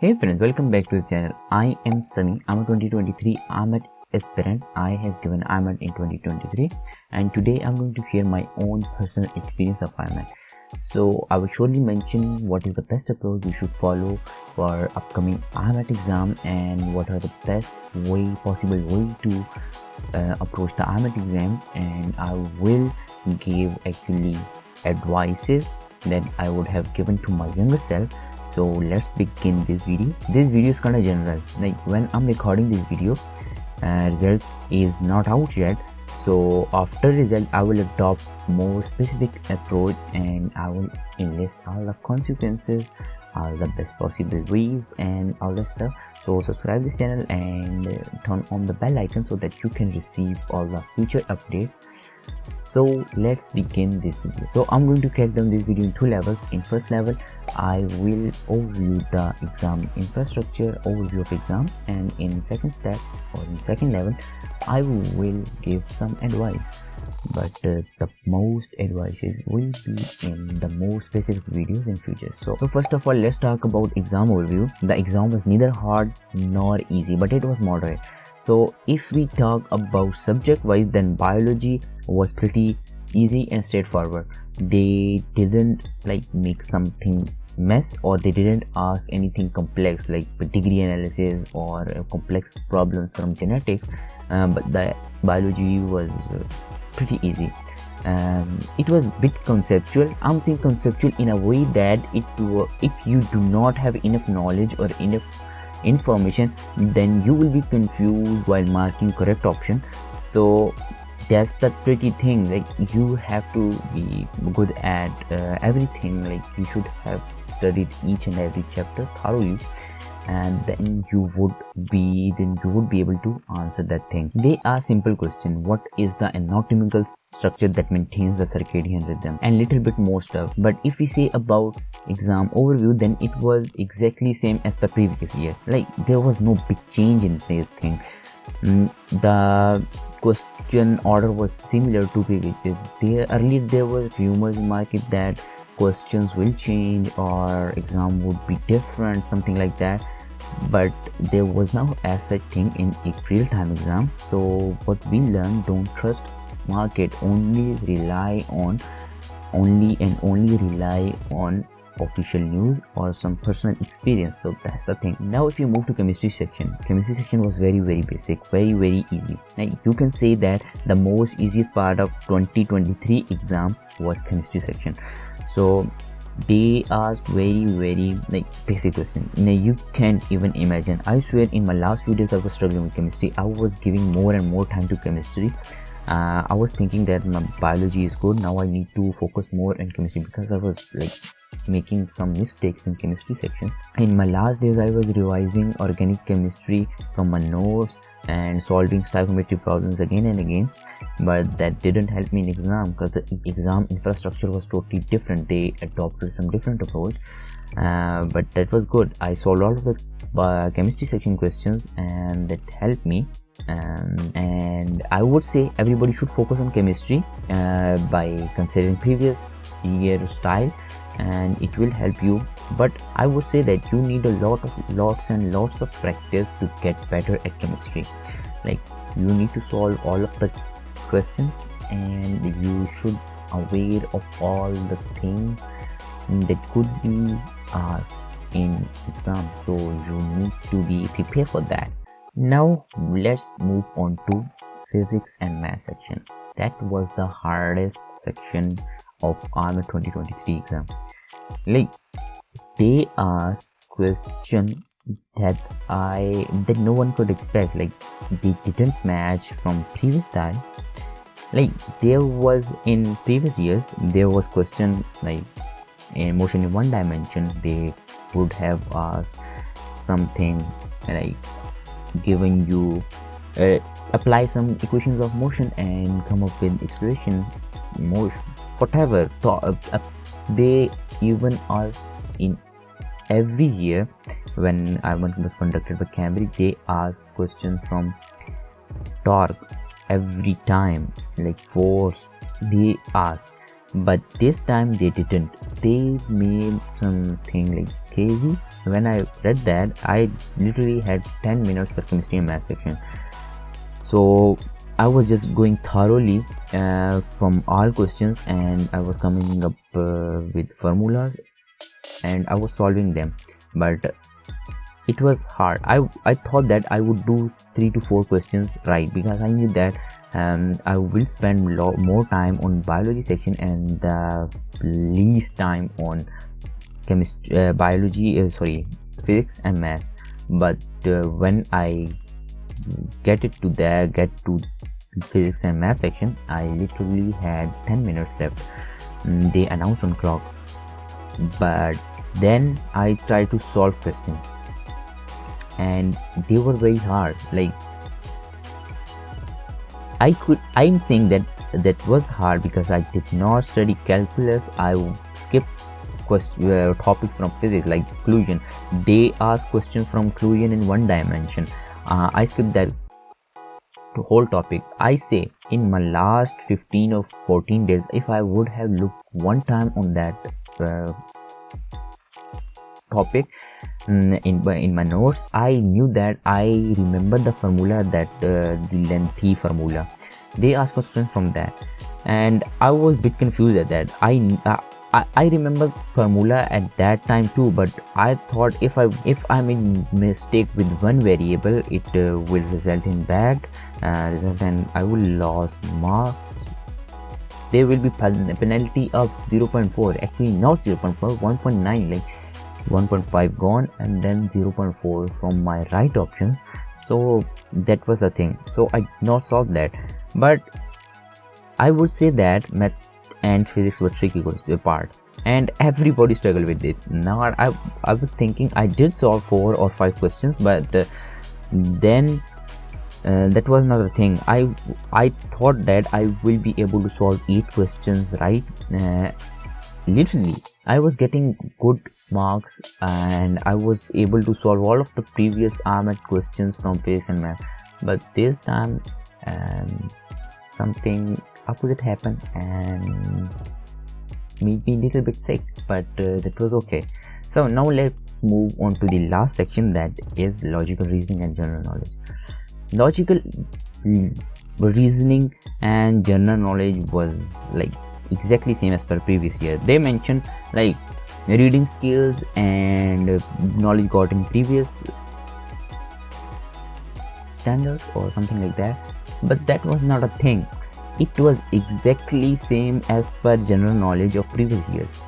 Hey friends, welcome back to the channel. I am Sami. I'm a 2023 IMAT aspirant. I have given IMAT in 2023 and today I'm going to share my own personal experience of IMAT. So I will surely mention what is the best approach you should follow for upcoming IMAT exam and what are the best possible way to approach the IMAT exam, and I will give actually advices that I would have given to my younger self. So let's begin this video. This video is kind of general, like when I'm recording this video, result is not out yet. So after result I will adopt more specific approach and I will enlist all the consequences, all the best possible ways and all that stuff. So subscribe this channel and turn on the bell icon so that you can receive all the future updates. So let's begin this video. So I'm going to crack down this video in two levels. In first level I will overview the exam infrastructure, overview of exam, and in second step or in second level I will give some advice, but the most advices will be in the more specific videos in future. So first of all, let's talk about exam overview. The exam was neither hard nor easy, but it was moderate. So if we talk about subject wise, then biology was pretty easy and straightforward. They didn't make something mess, or they didn't ask anything complex like pedigree analysis or complex problems from genetics, but the biology was pretty easy. It was a bit conceptual. I'm saying conceptual in a way that if you do not have enough knowledge or enough information, then you will be confused while marking correct option. So that's the tricky thing, like you have to be good at everything. Like you should have studied each and every chapter thoroughly, and then you would be able to answer that thing. They are simple question: what is the anatomical structure that maintains the circadian rhythm, and little bit more stuff. But if we say about exam overview, then it was exactly same as the previous year. Like there was no big change in the thing. The question order was similar to previous year. Earlier there were rumors in market that questions will change or exam would be different, something like that, but there was no as such thing in April time exam. So what we learned: don't trust market, only rely on official news or some personal experience. So that's the thing. Now if you move to chemistry section was very basic, very easy. Like you can say that the most easiest part of 2023 exam was chemistry section. So they asked very basic question. Now you can't even imagine. I swear in my last few days I was struggling with chemistry. I was giving more and more time to chemistry. I was thinking that my biology is good, now I need to focus more on chemistry, because I was making some mistakes in chemistry sections. In my last days I was revising organic chemistry from my notes and solving stoichiometry problems again and again, but that didn't help me in exam because the exam infrastructure was totally different. They adopted some different approach, but that was good. I solved all of the chemistry section questions and that helped me. And I would say everybody should focus on chemistry by considering previous year style, and it will help you. But I would say that you need lots and lots of practice to get better at chemistry. Like you need to solve all of the questions and you should aware of all the things that could be asked in exam, so you need to be prepared for that. Now let's move on to physics and math section. That was the hardest section of IMAT 2023 exam. Like they asked question that no one could expect. Like they didn't match from previous time. Like there was in previous years there was question like in motion in one dimension. They would have asked something like giving you apply some equations of motion and come up with acceleration, motion, whatever. They even asked in every year when IMAT was conducted by Cambridge, they asked questions from torque every time, like force they asked. but this time they didn't. They made something like crazy. When I read that, I literally had 10 minutes for chemistry and math section. So I was just going thoroughly from all questions, and I was coming up with formulas, and I was solving them. But it was hard. I thought that I would do 3 to 4 questions right, because I knew that I will spend more time on biology section and the least time on physics and maths. But when I get to physics and math section, I literally had 10 minutes left. They announced on clock, but then I tried to solve questions, and they were very hard. Like, I'm saying that was hard because I did not study calculus. I skipped topics from physics like collision. They ask questions from collision in one dimension. I skipped that whole topic. I say in my last 15 or 14 days, if I would have looked one time on that topic in my notes, I knew that I remember the formula, that the lengthy formula. They asked questions from that, and I was a bit confused at that. I remember formula at that time too, but I thought if I made mistake with one variable, it will result in bad result, and I will lose marks. There will be penalty of 0.4, actually not 0.4, 1.9, like 1.5 gone, and then 0.4 from my right options. So that was the thing. So I did not solve that, but I would say that math and physics were tricky part, and everybody struggled with it. Now I was thinking I did solve 4 or 5 questions, but then that was another thing. I thought that I will be able to solve 8 questions right. Literally, I was getting good marks, and I was able to solve all of the previous IMAT questions from physics and math. But this time, something opposite happened and made me a little bit sick, but that was okay. So now let's move on to the last section, that is logical reasoning and general knowledge. Logical reasoning and general knowledge was like exactly same as per previous year. They mentioned like reading skills and knowledge got in previous standards or something like that, but that was not a thing. It was exactly same as per general knowledge of previous years.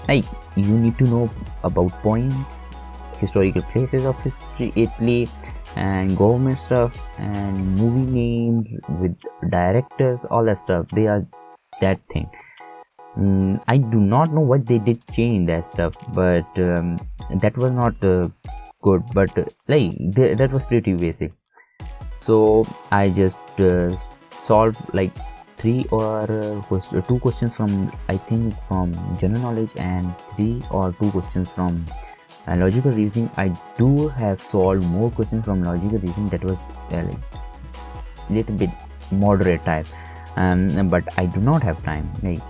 Like, you need to know about points, historical places of history, Italy, and government stuff, and movie names with directors, all that stuff. They are that thing. I do not know what they did change that stuff, but that was not good, but that was pretty basic. So I just solved like 3 or 2 questions from, I think, from general knowledge, and 3 or 2 questions from logical reasoning. I do have solved more questions from logical reasoning. That was like little bit moderate type, but I do not have time. Like,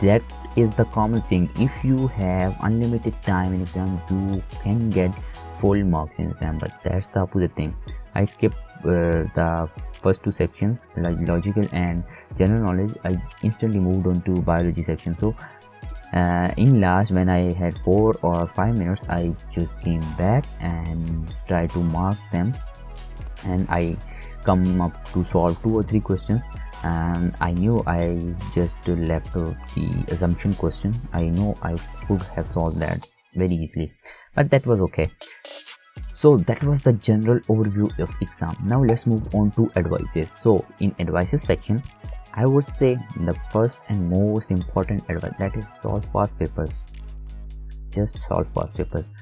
that is the common thing. If you have unlimited time in exam, you can get full marks in exam, but that's the opposite thing. I skipped the first 2 sections, like logical and general knowledge. I instantly moved on to biology section. So in last, when I had 4 or 5 minutes, I just came back and tried to mark them, and I come up to solve 2 or 3 questions. And I knew I just left the assumption question. I know I could have solved that very easily, but that was okay. So that was the general overview of exam. Now let's move on to advices. So in advices section, I would say the first and most important advice, that is solve past papers. Just solve past papers.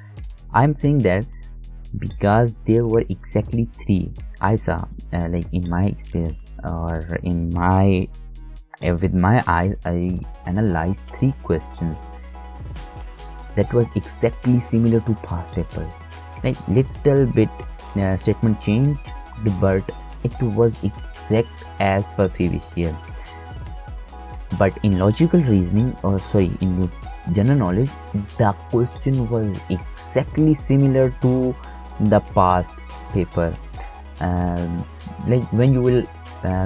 I'm saying that because there were exactly 3 I saw, like in my experience, or in my with my eyes, I analyzed 3 questions that was exactly similar to past papers. Like, little bit statement changed, but it was exact as per previous year. But in logical reasoning, or sorry, in general knowledge, the question was exactly similar to the past paper. Like when you will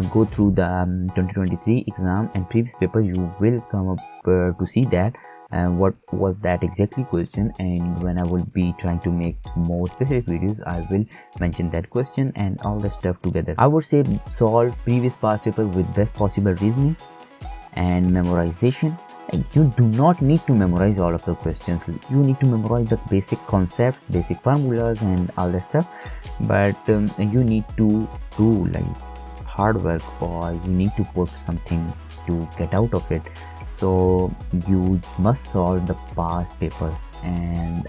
go through the 2023 exam and previous paper, you will come up to see that what was that exactly question, and when I will be trying to make more specific videos, I will mention that question and all the stuff together. I would say solve previous past paper with best possible reasoning and memorization. And you do not need to memorize all of the questions. You need to memorize the basic concept, basic formulas and all that stuff, but you need to do like hard work, or you need to put something to get out of it. So you must solve the past papers. And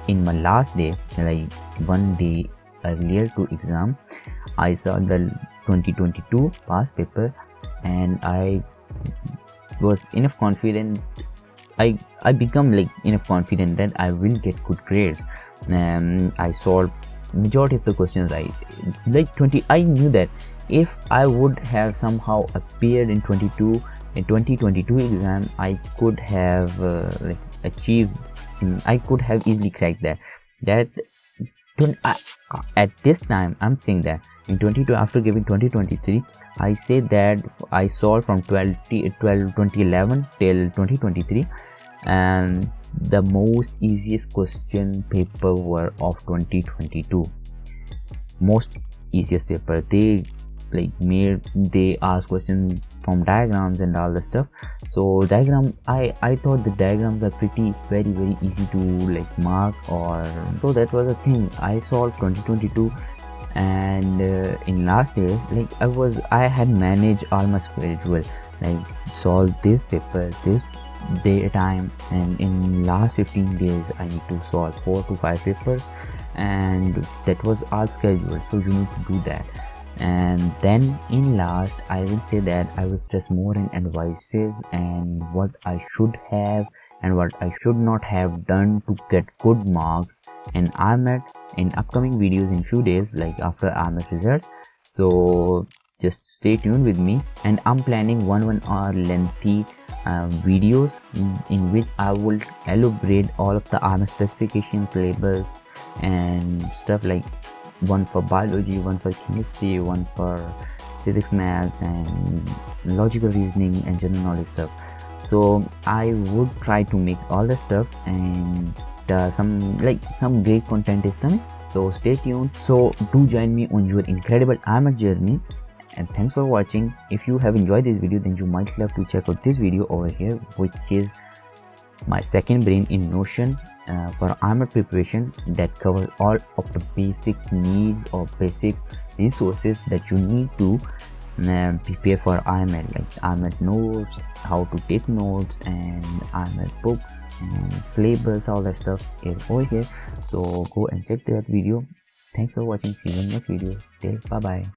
in my last day, like one day earlier to exam, I saw the 2022 past paper, and I was enough confident. I become like enough confident that I will get good grades. I solved majority of the questions right. Like 20, I knew that if I would have somehow appeared in 2022 exam, I could have like achieved. I could have easily cracked that. At this time, I'm saying that in 22, after giving 2023, I say that I solved from 2011 till 2023, and the most easiest question paper were of 2022. Most easiest paper. They ask questions from diagrams and all the stuff. So diagram, I thought the diagrams are very easy to like mark, or so that was a thing. I solved 2022, and in last day, like I had managed all my schedule, like solve this paper this day time, and in last 15 days I need to solve 4 to 5 papers, and that was all scheduled. So you need to do that. And then in last, I will say that I will stress more in advices and what I should have and what I should not have done to get good marks in IMAT in upcoming videos in few days, like after IMAT results. So just stay tuned with me, and I'm planning 1 hour lengthy videos in which I will elaborate all of the IMAT specifications, syllabus and stuff, like one for biology, one for chemistry, one for physics, maths and logical reasoning and general knowledge stuff. So I would try to make all the stuff, and some great content is coming, so stay tuned. So do join me on your incredible IMAT journey, and thanks for watching. If you have enjoyed this video, then you might love to check out this video over here, which is my second brain in Notion for IMAT preparation, that covers all of the basic needs or basic resources that you need to prepare for IMAT, like IMAT notes, how to take notes, and IMAT books and syllabus, all that stuff is over here. So go and check that video. Thanks for watching. See you in the next video. Till bye bye.